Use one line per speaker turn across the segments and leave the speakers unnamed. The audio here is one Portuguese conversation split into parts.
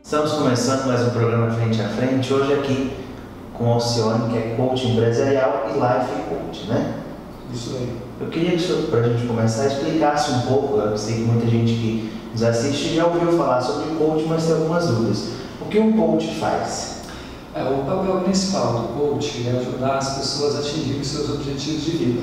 Estamos começando mais um programa Frente a Frente, hoje aqui com Alcione, que é coach empresarial e life coach, né?
Isso aí.
Eu queria que, para a gente começar, explicasse um pouco, eu sei que muita gente que nos assiste já ouviu falar sobre coach, mas tem algumas dúvidas. O que um coach faz?
O papel principal do coach é ajudar as pessoas a atingirem seus objetivos de vida.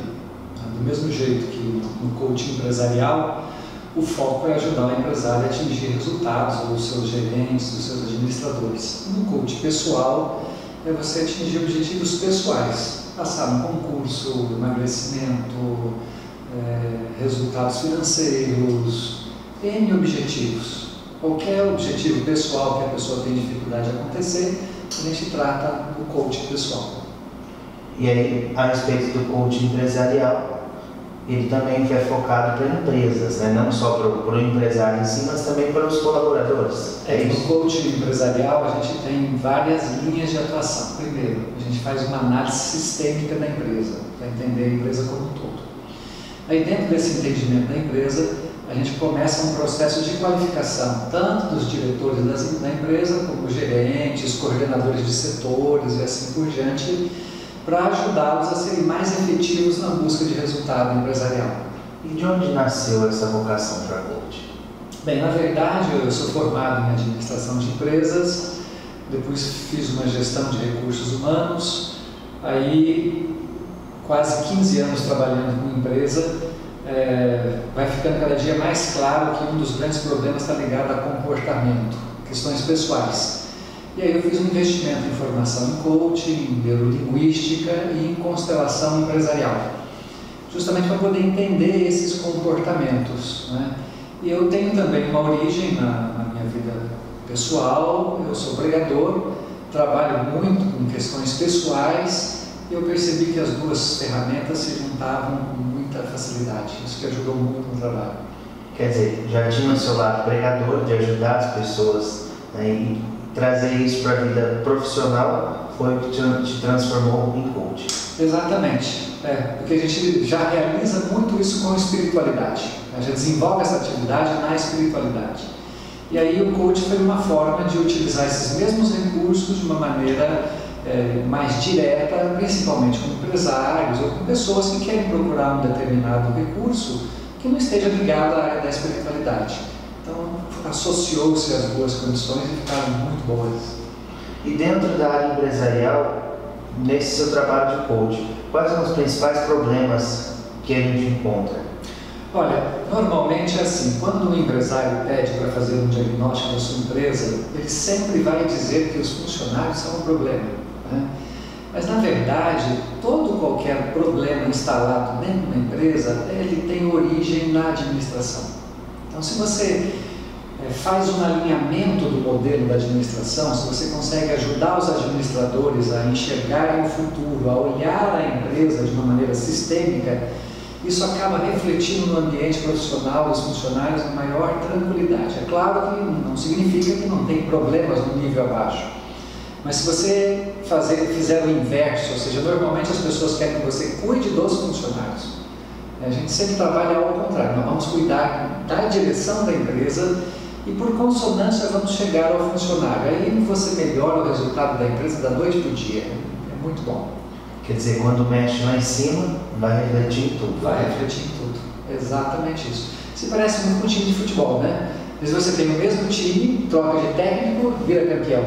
Do mesmo jeito que no coach empresarial, o foco é ajudar o empresário a atingir resultados, ou os seus gerentes, os seus administradores. No coach pessoal, é você atingir objetivos pessoais, passar um concurso, emagrecimento, resultados financeiros, N objetivos. Qualquer objetivo pessoal que a pessoa tem dificuldade de acontecer, a gente trata do coach pessoal.
E aí, a respeito do coach empresarial, ele também é focado para empresas, né? Não só para o empresário em si, mas também para os colaboradores.
No coaching empresarial, a gente tem várias linhas de atuação. Primeiro, a gente faz uma análise sistêmica da empresa, para entender a empresa como um todo. Aí, dentro desse entendimento da empresa, a gente começa um processo de qualificação, tanto dos diretores da empresa, como gerentes, coordenadores de setores e assim por diante, para ajudá-los a serem mais efetivos na busca de resultado empresarial.
E de onde nasceu essa vocação para coach?
Bem, na verdade, eu sou formado em administração de empresas, depois fiz uma gestão de recursos humanos, aí quase 15 anos trabalhando com empresa, vai ficando cada dia mais claro que um dos grandes problemas está ligado a comportamento, questões pessoais. E aí eu fiz um investimento em formação em coaching, em neurolinguística e em constelação empresarial, justamente para poder entender esses comportamentos, né? E eu tenho também uma origem na minha vida pessoal, eu sou pregador, trabalho muito com questões pessoais e eu percebi que as duas ferramentas se juntavam com muita facilidade, isso que ajudou muito no trabalho.
Quer dizer, já tinha o seu lado pregador de ajudar as pessoas, né, e trazer isso para a vida profissional foi o que te transformou em coach.
Exatamente, porque a gente já realiza muito isso com espiritualidade, a gente desenvolve essa atividade na espiritualidade. E aí o coach foi uma forma de utilizar esses mesmos recursos de uma maneira mais direta, principalmente com empresários ou com pessoas que querem procurar um determinado recurso que não esteja ligado à área da espiritualidade. Então, associou-se as duas condições e ficaram muito boas.
E dentro da área empresarial, nesse seu trabalho de coach, quais são os principais problemas que a gente encontra?
Olha, normalmente é assim, quando um empresário pede para fazer um diagnóstico da sua empresa, ele sempre vai dizer que os funcionários são um problema, né? Mas, na verdade, qualquer problema instalado dentro da empresa, ele tem origem na administração. Então, se você faz um alinhamento do modelo da administração, se você consegue ajudar os administradores a enxergarem o futuro, a olhar a empresa de uma maneira sistêmica, isso acaba refletindo no ambiente profissional dos funcionários com maior tranquilidade. É claro que não significa que não tem problemas no nível abaixo, mas se você fizer o inverso, ou seja, normalmente as pessoas querem que você cuide dos funcionários. A gente sempre trabalha ao contrário, nós vamos cuidar da direção da empresa e por consonância vamos chegar ao funcionário. Aí você melhora o resultado da empresa da noite para o dia, é muito bom.
Quer dizer, quando mexe lá em cima, vai refletir em tudo.
Vai refletir em tudo, exatamente isso. Se parece muito com um time de futebol, né? Às vezes você tem o mesmo time, troca de técnico, vira campeão.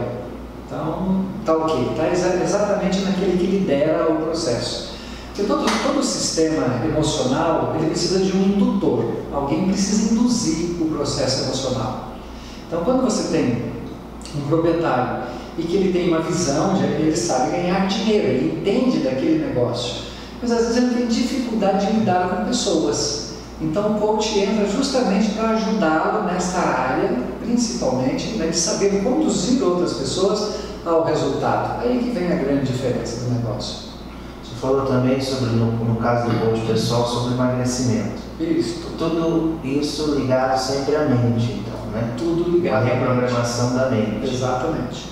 Então, está ok, está exatamente naquele que lidera o processo. Porque todo sistema emocional, ele precisa de um indutor, alguém precisa induzir o processo emocional. Então, quando você tem um proprietário e que ele tem uma visão, ele sabe ganhar dinheiro, ele entende daquele negócio, mas às vezes ele tem dificuldade de lidar com pessoas. Então, o coach entra justamente para ajudá-lo nessa área, principalmente, né, de saber conduzir outras pessoas ao resultado. Aí que vem a grande diferença do negócio.
Você falou também sobre, no caso do coach pessoal, sobre emagrecimento.
Isso.
Tudo isso ligado sempre à mente, então, né?
Tudo ligado
à reprogramação da mente.
Exatamente.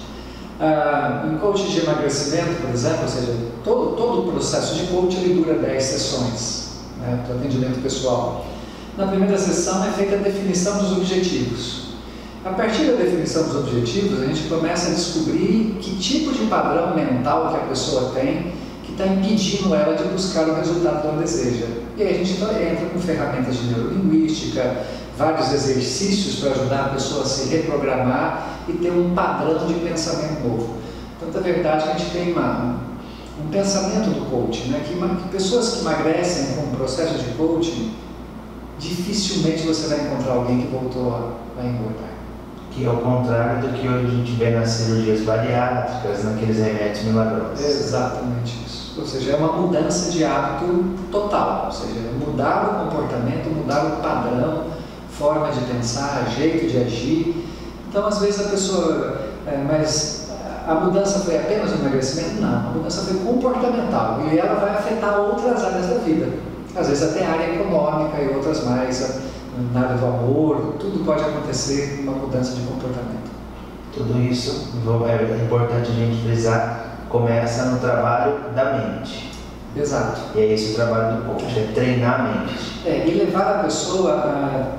Em coaching de emagrecimento, por exemplo, ou seja, todo o processo de coaching ele dura 10 sessões, né, para atendimento pessoal. Na primeira sessão é feita a definição dos objetivos. A partir da definição dos objetivos, a gente começa a descobrir que tipo de padrão mental que a pessoa tem que está impedindo ela de buscar o resultado que ela deseja. E aí a gente entra com ferramentas de neurolinguística, vários exercícios para ajudar a pessoa a se reprogramar e ter um padrão de pensamento novo. Então, na verdade, a gente tem um pensamento do coaching, né? Que pessoas que emagrecem com o processo de coaching, dificilmente você vai encontrar alguém que voltou a engordar.
Que é o contrário do que hoje a gente vê nas cirurgias bariátricas, naqueles remédios milagrosos.
Exatamente isso. Ou seja, é uma mudança de hábito total. Ou seja, mudar o comportamento, mudar o padrão, forma de pensar, jeito de agir. Então, às vezes a pessoa... mas a mudança foi apenas o emagrecimento? Não. A mudança foi comportamental. E ela vai afetar outras áreas da vida. Às vezes até a área econômica e outras mais... na área do amor, tudo pode acontecer uma mudança de comportamento.
Tudo isso, é importante a gente frisar, começa no trabalho da mente.
Exato.
E é esse o trabalho do coach, é treinar a mente.
E levar a pessoa a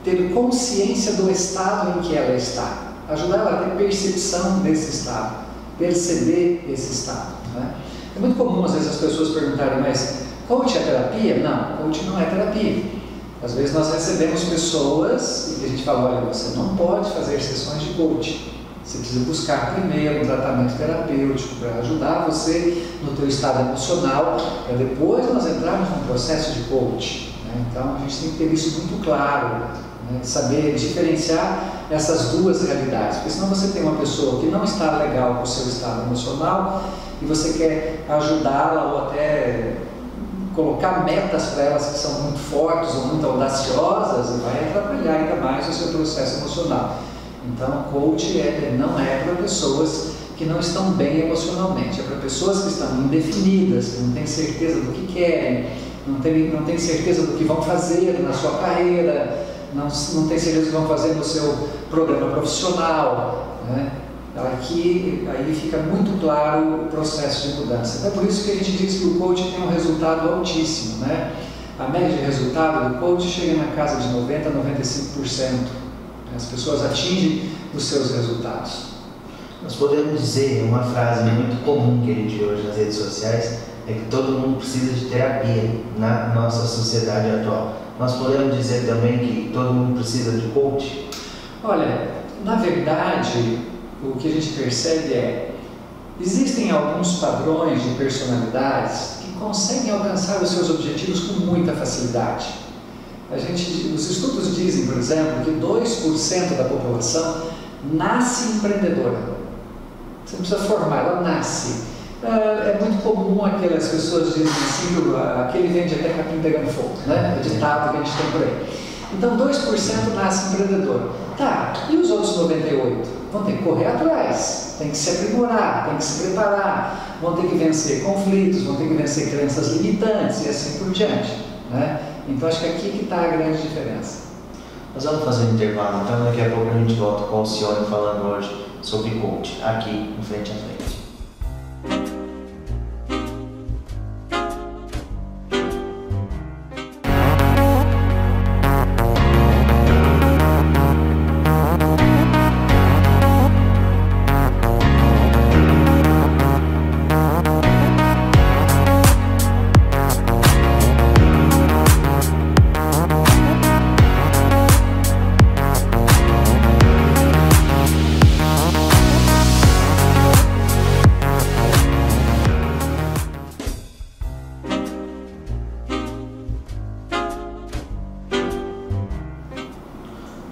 ter consciência do estado em que ela está. Ajudar ela a ter percepção desse estado, perceber esse estado. Né? É muito comum, às vezes, as pessoas perguntarem, mas coach é terapia? Não, coach não é terapia. Às vezes nós recebemos pessoas e a gente fala, olha, você não pode fazer sessões de coaching. Você precisa buscar primeiro um tratamento terapêutico para ajudar você no teu estado emocional, para depois nós entrarmos no processo de coaching. Né? Então a gente tem que ter isso muito claro, né? Saber diferenciar essas duas realidades, porque senão você tem uma pessoa que não está legal com o seu estado emocional e você quer ajudá-la ou até colocar metas para elas que são muito fortes ou muito audaciosas e vai atrapalhar ainda mais o seu processo emocional. Então, coach não é para pessoas que não estão bem emocionalmente, é para pessoas que estão indefinidas, que não têm certeza do que querem, não têm certeza do que vão fazer na sua carreira, não têm certeza do que vão fazer no seu programa profissional, né? Aqui, aí fica muito claro o processo de mudança. É por isso que a gente diz que o coach tem um resultado altíssimo, né? A média de resultado do coach chega na casa de 90% a 95%. As pessoas atingem os seus resultados.
Nós podemos dizer, uma frase muito comum que a gente vê hoje nas redes sociais, é que todo mundo precisa de terapia na nossa sociedade atual. Nós podemos dizer também que todo mundo precisa de coach?
Olha, na verdade, o que a gente percebe existem alguns padrões de personalidades que conseguem alcançar os seus objetivos com muita facilidade. Os estudos dizem, por exemplo, que 2% da população nasce empreendedora. Você não precisa formar, ela nasce. É muito comum aquelas pessoas dizem assim, aquele vende até capim pegando fogo, né? É ditado que a gente tem por aí. Então 2% nasce empreendedor. Tá, e os outros 98%? Vão ter que correr atrás, tem que se aprimorar, tem que se preparar, vão ter que vencer conflitos, vão ter que vencer crenças limitantes e assim por diante, né? Então acho que aqui que está a grande diferença.
Nós vamos fazer um intervalo, então daqui a pouco a gente volta com o Alcione falando hoje sobre coach, aqui em Frente a Frente.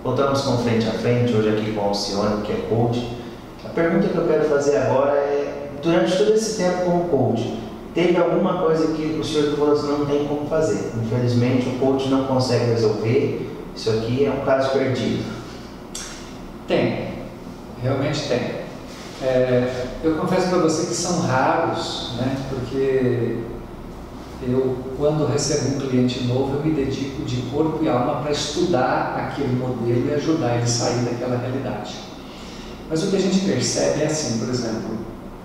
Voltamos com Frente a Frente, hoje aqui com o Alcione, que é coach. A pergunta que eu quero fazer agora é, durante todo esse tempo como coach, teve alguma coisa que o senhor falou assim, não tem como fazer? Infelizmente o coach não consegue resolver, isso aqui é um caso perdido.
Tem, realmente tem. Eu confesso para você que são raros, né? Porque eu, quando recebo um cliente novo, eu me dedico de corpo e alma para estudar aquele modelo e ajudar ele a sair daquela realidade. Mas o que a gente percebe é assim, por exemplo,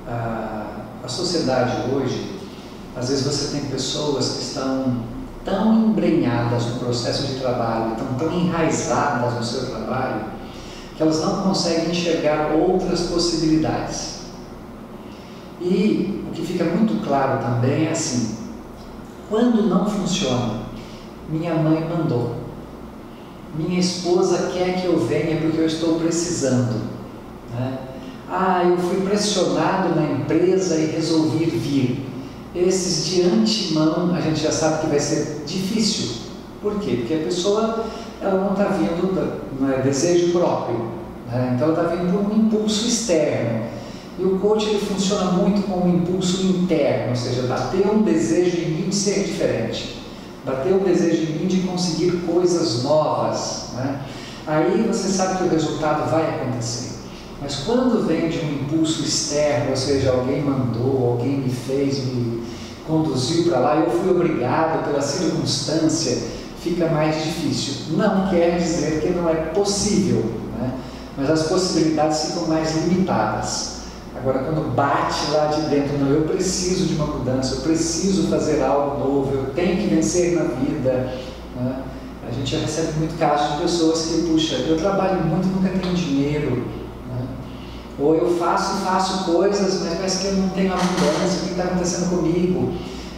a sociedade hoje, às vezes você tem pessoas que estão tão embrenhadas no processo de trabalho, estão tão enraizadas no seu trabalho, que elas não conseguem enxergar outras possibilidades. E o que fica muito claro também é assim, quando não funciona, minha mãe mandou, minha esposa quer que eu venha porque eu estou precisando, né? Eu fui pressionado na empresa e resolvi vir. Esses de antemão a gente já sabe que vai ser difícil. Por quê? Porque a pessoa ela não está vindo do desejo próprio, né? Então ela está vindo por um impulso externo. E o coach ele funciona muito com um impulso interno, ou seja, bater um desejo em mim de ser diferente, bater um desejo em mim de conseguir coisas novas, né? Aí você sabe que o resultado vai acontecer. Mas quando vem de um impulso externo, ou seja, alguém mandou, alguém me fez, me conduziu para lá, eu fui obrigado pela circunstância, fica mais difícil. Não quer dizer que não é possível, né? Mas as possibilidades ficam mais limitadas. Agora, quando bate lá de dentro, não, eu preciso de uma mudança, eu preciso fazer algo novo, eu tenho que vencer na vida, né? A gente já recebe muito casos de pessoas que, puxa, eu trabalho muito e nunca tenho dinheiro, né? Ou eu faço coisas, mas parece que eu não tenho a mudança, o que está acontecendo comigo?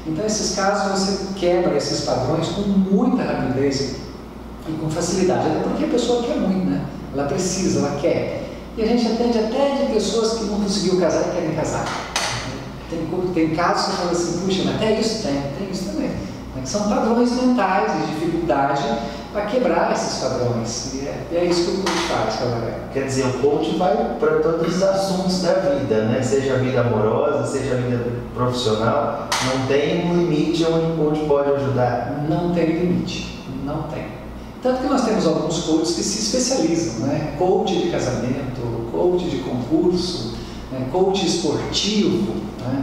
Então, esses casos, você quebra esses padrões com muita rapidez e com facilidade, até porque a pessoa quer muito, né? Ela precisa, ela quer. E a gente atende até de pessoas que não conseguiu casar e querem casar. Tem casos que falam assim, puxa, mas até isso tem isso também. Que são padrões mentais de dificuldade para quebrar esses padrões. E é isso que o coach faz, galera.
Quer dizer, o coach vai para todos os assuntos da vida, né? Seja a vida amorosa, seja a vida profissional. Não tem um limite onde o coach pode ajudar?
Não tem limite, não tem. Tanto que nós temos alguns coaches que se especializam, né? Coach de casamento, coach de concurso, né? Coach esportivo, né?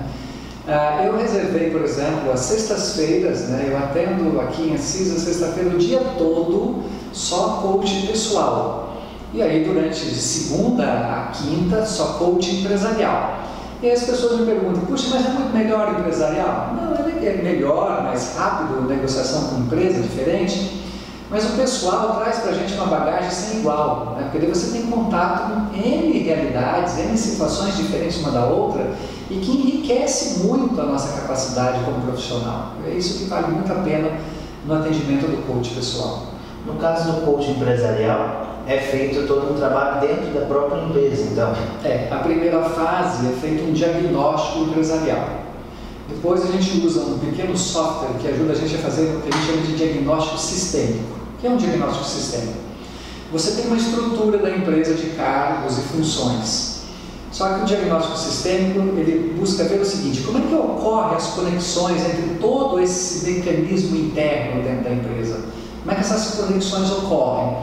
Eu reservei, por exemplo, as sextas-feiras, né? Eu atendo aqui em Assis, a sexta-feira, o dia todo, só coach pessoal. E aí, durante de segunda a quinta, só coach empresarial. E aí as pessoas me perguntam, puxa, mas é muito melhor empresarial? Não, é melhor, mais rápido, negociação com empresa, diferente. Mas o pessoal traz para a gente uma bagagem sem igual, né? Porque daí você tem contato com N realidades, N situações diferentes uma da outra e que enriquece muito a nossa capacidade como profissional. É isso que vale muito a pena no atendimento do coach pessoal.
No caso do coach empresarial, é feito todo um trabalho dentro da própria empresa, então?
A primeira fase é feito um diagnóstico empresarial. Depois a gente usa um pequeno software que ajuda a gente a fazer o que a gente chama de diagnóstico sistêmico. O que é um diagnóstico sistêmico? Você tem uma estrutura da empresa de cargos e funções. Só que o diagnóstico sistêmico, ele busca ver o seguinte, como é que ocorrem as conexões entre todo esse mecanismo interno dentro da empresa? Como é que essas conexões ocorrem?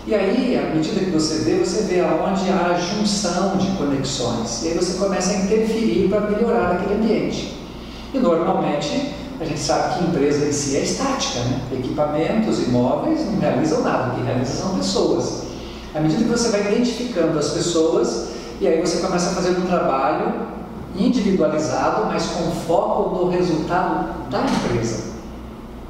E aí, à medida que você vê aonde há a junção de conexões. E aí você começa a interferir para melhorar aquele ambiente. E normalmente, a gente sabe que a empresa em si é estática, né? Equipamentos, imóveis não realizam nada, o que realizam são pessoas. À medida que você vai identificando as pessoas, e aí você começa a fazer um trabalho individualizado, mas com foco no resultado da empresa.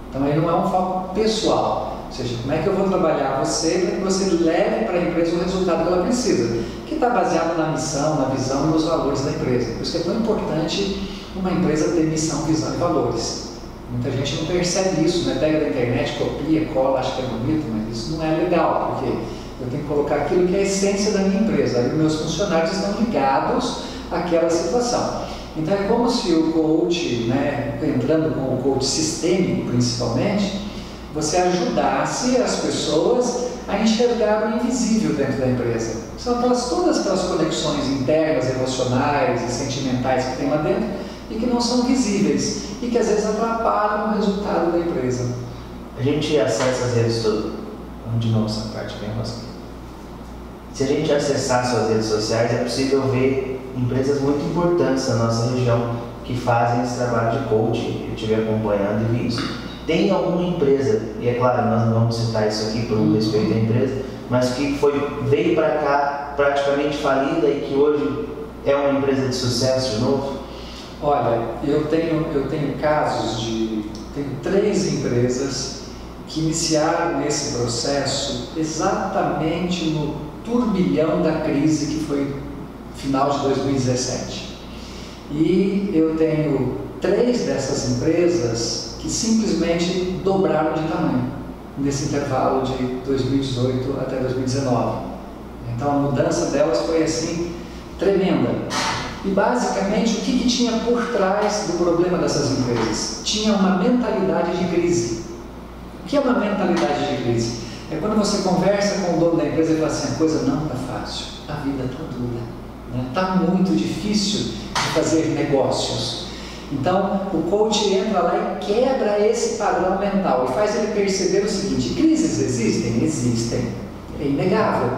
Então aí não é um foco pessoal, ou seja, como é que eu vou trabalhar você para que você leve para a empresa o resultado que ela precisa, que está baseado na missão, na visão e nos valores da empresa. Por isso que é tão importante uma empresa ter missão, visão e valores. Muita gente não percebe isso, né? Pega da internet, copia, cola, acha que é bonito, mas isso não é legal, porque eu tenho que colocar aquilo que é a essência da minha empresa. Aí meus funcionários estão ligados àquela situação. Então é como se o coach, né, entrando com o coach sistêmico principalmente, você ajudasse as pessoas a enxergar o invisível dentro da empresa. São todas aquelas conexões internas, emocionais e sentimentais que tem lá dentro e que não são visíveis e que às vezes atrapalham o resultado da empresa.
A gente acessa as redes todas. Vamos de novo essa parte bem rosquinha. Se a gente acessar suas redes sociais, é possível ver empresas muito importantes na nossa região que fazem esse trabalho de coaching. Eu estive acompanhando e vi isso. Tem alguma empresa, e é claro, nós não vamos citar isso aqui por um respeito à empresa, mas que veio para cá praticamente falida e que hoje é uma empresa de sucesso de novo?
Olha, eu tenho casos tenho 3 empresas que iniciaram esse processo exatamente no turbilhão da crise que foi final de 2017. E eu tenho 3 dessas empresas que simplesmente dobraram de tamanho nesse intervalo de 2018 até 2019. Então a mudança delas foi assim tremenda. E basicamente o que tinha por trás do problema dessas empresas? Tinha uma mentalidade de crise. O que é uma mentalidade de crise? É quando você conversa com o dono da empresa e fala assim, a coisa não está fácil, a vida está dura, está muito difícil de fazer negócios. Então o coach entra lá e quebra esse padrão mental e faz ele perceber o seguinte: crises existem? Existem, é inegável.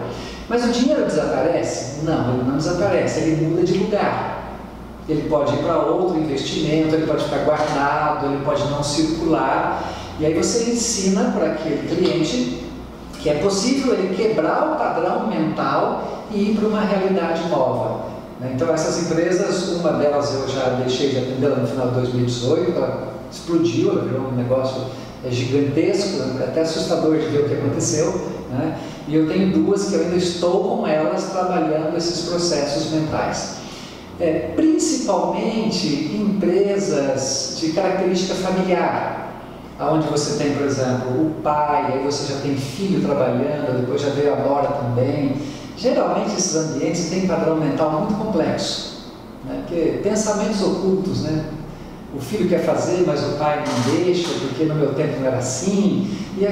Mas o dinheiro desaparece? Não, ele não desaparece, ele muda de lugar. Ele pode ir para outro investimento, ele pode ficar guardado, ele pode não circular. E aí você ensina para aquele cliente que é possível ele quebrar o padrão mental e ir para uma realidade nova. Então essas empresas, uma delas eu já deixei de atendê-la no final de 2018, ela explodiu, ela virou um negócio gigantesco, até assustador de ver o que aconteceu, né? E eu tenho 2 que eu ainda estou com elas trabalhando esses processos mentais. Principalmente empresas de característica familiar, onde você tem, por exemplo, o pai, aí você já tem filho trabalhando, depois já veio a nora também. Geralmente esses ambientes têm padrão mental muito complexo, né? Porque pensamentos ocultos, né? O filho quer fazer, mas o pai não deixa, porque no meu tempo não era assim, e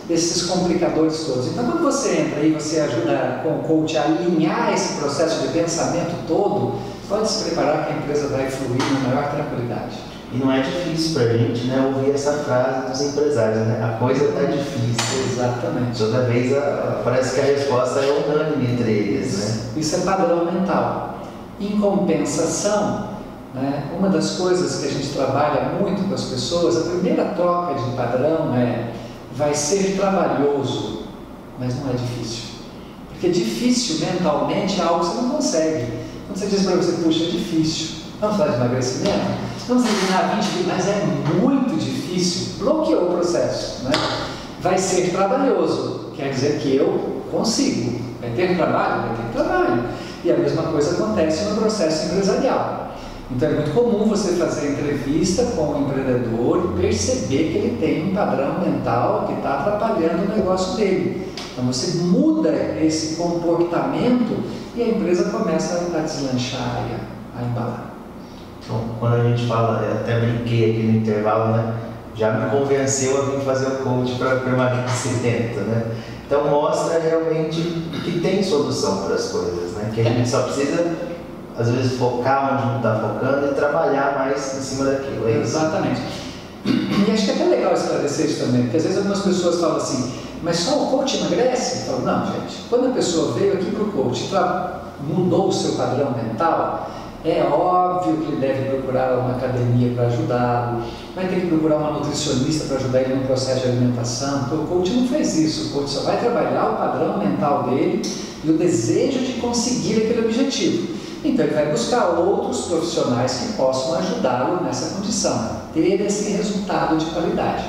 esses complicadores todos. Então quando você entra e você ajuda com o coach a alinhar esse processo de pensamento todo, pode se preparar que a empresa vai fluir na maior tranquilidade.
E não é difícil para a gente, né, ouvir essa frase dos empresários, né? A coisa está difícil.
Exatamente.
Toda vez parece que a resposta é unânime entre eles, né?
Isso é padrão mental. Em compensação, né, uma das coisas que a gente trabalha muito com as pessoas, a primeira troca de padrão vai ser trabalhoso, mas não é difícil. Porque difícil mentalmente é algo que você não consegue. Quando você diz para você, puxa, é difícil, vamos falar de emagrecimento? Vamos eliminar 20 quilos, mas é muito difícil, bloqueou o processo, né? Vai ser trabalhoso, quer dizer que eu consigo. Vai ter trabalho? Vai ter trabalho. E a mesma coisa acontece no processo empresarial. Então é muito comum você fazer entrevista com o empreendedor e perceber que ele tem um padrão mental que está atrapalhando o negócio dele. Então você muda esse comportamento e a empresa começa a deslanchar e a embalar.
Então, quando a gente fala, eu até brinquei aqui no intervalo, né? Já me convenceu a vir fazer o coach para emagrecimento, né? Então mostra realmente que tem solução para as coisas, né? Que a gente só precisa, às vezes, focar onde não está focando e trabalhar mais em cima daquilo.
Exatamente. E acho que é até legal esclarecer isso também, porque às vezes algumas pessoas falam assim, mas só o coach emagrece? Eu falo, não, gente, quando a pessoa veio aqui para o coach, mudou o seu padrão mental, é óbvio que ele deve procurar uma academia para ajudá-lo, vai ter que procurar uma nutricionista para ajudar ele no processo de alimentação, porque o coach não faz isso, o coach só vai trabalhar o padrão mental dele e o desejo de conseguir aquele objetivo. Então ele vai buscar outros profissionais que possam ajudá-lo nessa condição, ter esse resultado de qualidade.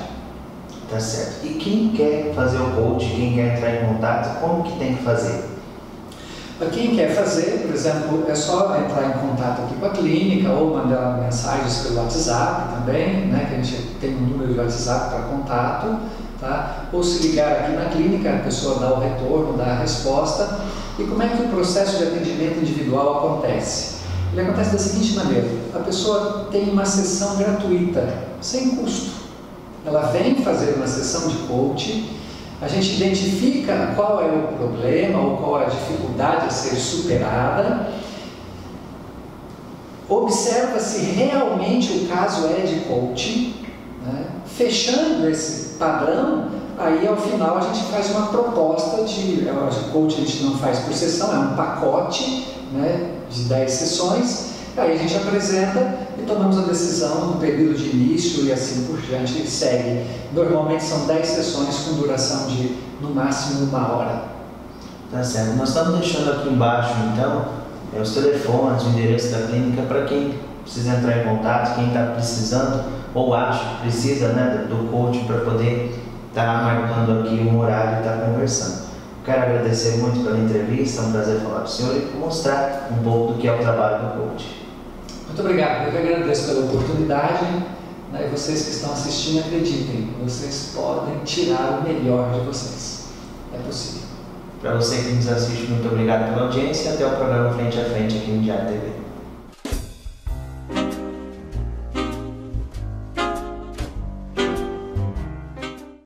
Tá certo. E quem quer fazer o coach, quem quer entrar em contato, como que tem que fazer?
Para quem quer fazer, por exemplo, é só entrar em contato aqui com a clínica ou mandar mensagens pelo WhatsApp também, né, que a gente tem um número de WhatsApp para contato, tá? Ou se ligar aqui na clínica, a pessoa dá o retorno, dá a resposta. E como é que o processo de atendimento individual acontece? Ele acontece da seguinte maneira: a pessoa tem uma sessão gratuita, sem custo. Ela vem fazer uma sessão de coaching, a gente identifica qual é o problema ou qual é a dificuldade a ser superada, observa se realmente o caso é de coaching, né? Fechando esse padrão, aí ao final a gente faz uma proposta de coaching. A gente não faz por sessão, é um pacote, né, de 10 sessões, aí a gente apresenta e tomamos a decisão no período de início e assim por diante, ele segue. Normalmente são 10 sessões com duração de no máximo 1 hora.
Tá certo. Nós estamos deixando aqui embaixo então os telefones, o endereço da clínica para quem precisa entrar em contato, quem está precisando ou acha que precisa, né, do coaching para poder estar marcando aqui um horário e estar conversando. quero agradecer muito pela entrevista, é um prazer falar com o senhor e mostrar um pouco do que é o trabalho do coach.
Muito obrigado, eu que agradeço pela oportunidade, né, e vocês que estão assistindo, acreditem, vocês podem tirar o melhor de vocês, é possível.
Para você que nos assiste, muito obrigado pela audiência e até o programa Frente a Frente aqui no Diário TV.